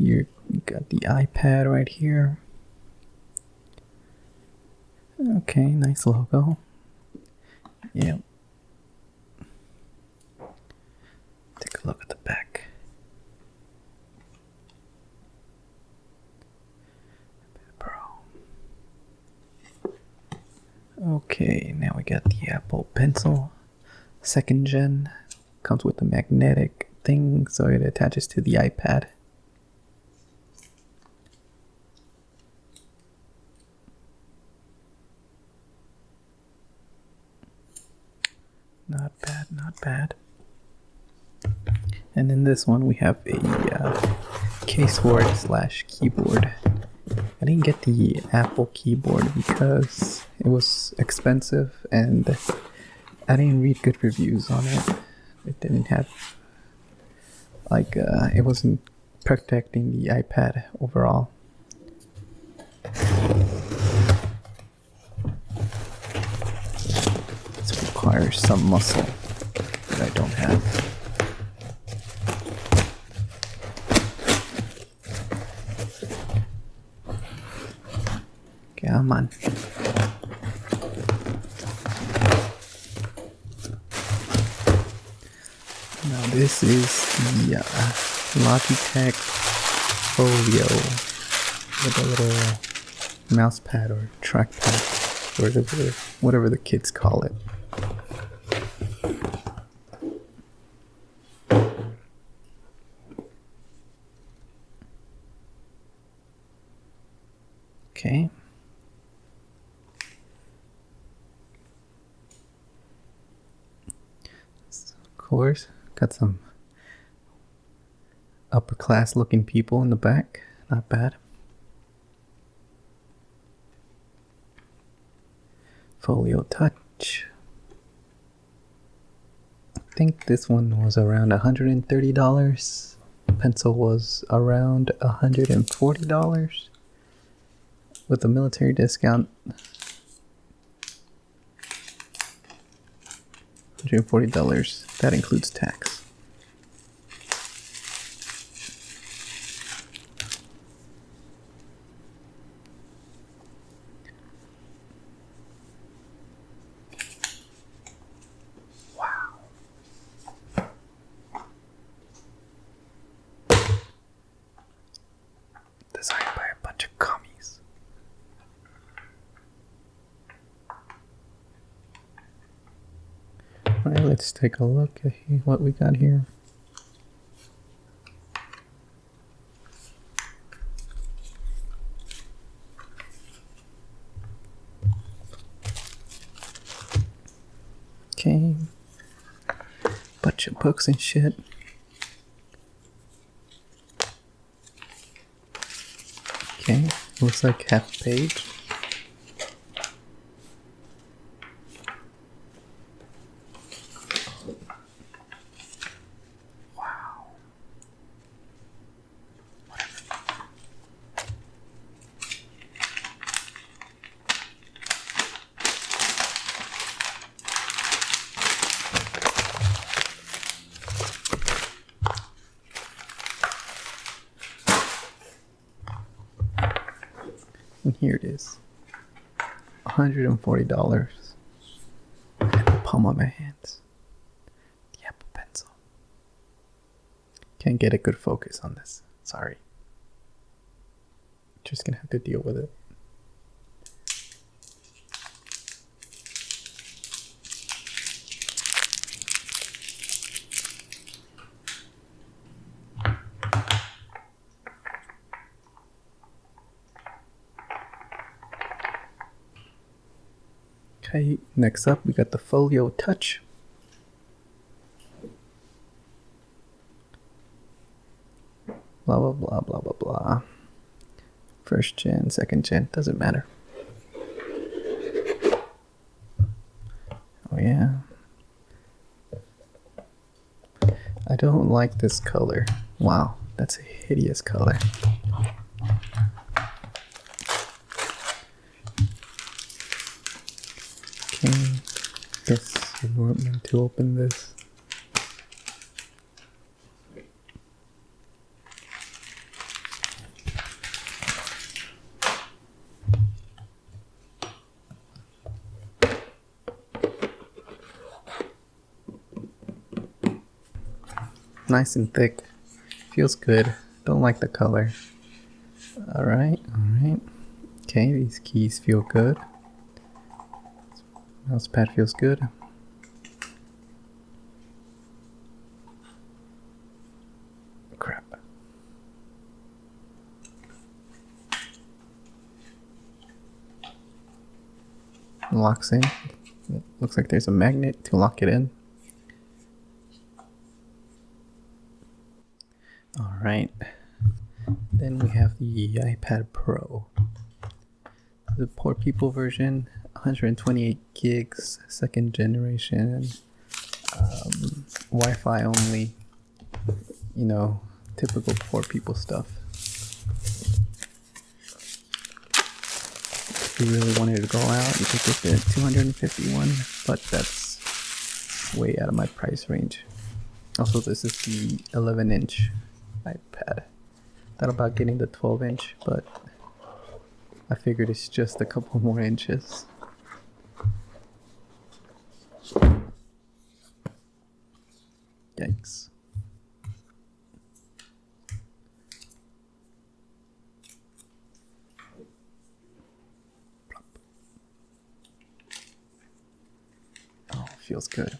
Here we got the iPad right here. Okay, nice logo. Yep. Take a look at the back. Pro. Okay, now we got the Apple Pencil. 2nd gen. Comes with a magnetic thing, so it attaches to the iPad. Not bad, not bad. And in this one we have a case for it / keyboard. I didn't get the Apple keyboard because it was expensive and I didn't read good reviews on it. It didn't have, like, it wasn't protecting the iPad overall. This requires some muscle that I don't have. Come on. Now this is the Logitech Folio with a little mouse pad or trackpad, whatever the kids call it. Okay. Of course, got some upper class looking people in the back. Not bad. Folio Touch. I think this one was around $130. Pencil was around $140. With a military discount, $140. That includes tax. Wow. Designed by a bunch of commies. Alright, let's take a look at what we got here. Okay. Bunch of books and shit. Okay, looks like half a page. And here it is. $140 in the palm of my hands. The Apple Pencil. Can't get a good focus on this. Sorry. Just gonna have to deal with it. Okay, next up we got the Folio Touch. Blah blah blah blah blah blah. 1st gen, 2nd gen, doesn't matter. Oh yeah. I don't like this color. Wow, that's a hideous color. Okay, guess you want me to open this. nice and thick. Feels good. Don't like the color. Alright. Okay, these keys feel good. Mouse pad feels good. Crap. Locks in. Looks like there's a magnet to lock it in. Alright. Then we have the iPad Pro. The poor people version, 128 gigs, second generation, Wi-Fi only, you know, typical poor people stuff. If you really wanted to go out, you could get the 251, but that's way out of my price range. Also, this is the 11-inch iPad. Thought about getting the 12-inch, but I figured it's just a couple more inches. Yikes. Oh, feels good.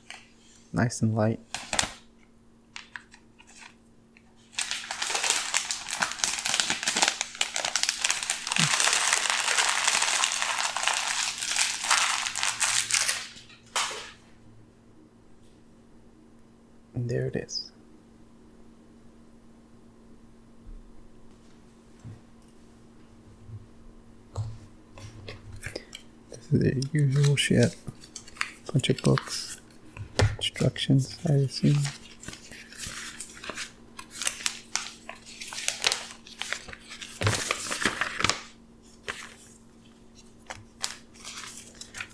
Nice and light. And there it is. This is the usual shit. Bunch of books, instructions, I assume.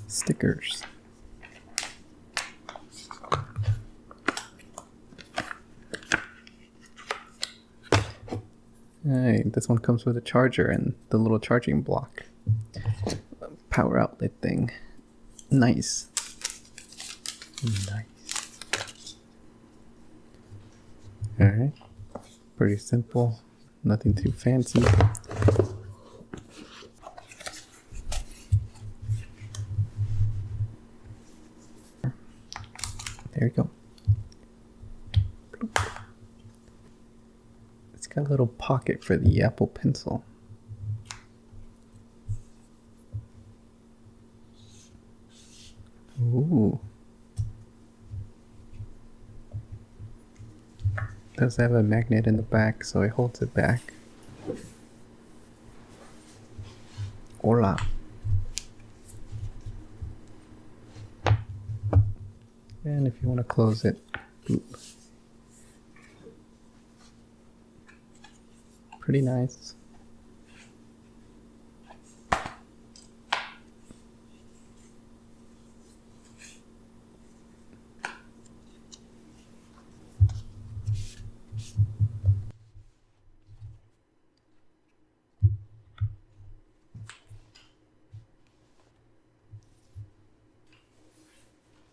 Stickers. Hey, this one comes with a charger and the little charging block. Power outlet thing. Nice. Alright. Pretty simple. Nothing too fancy. There we go. It's got a little pocket for the Apple Pencil. Ooh. Does have a magnet in the back, so it holds it back. Hola. And if you want to close it, boop. Pretty nice.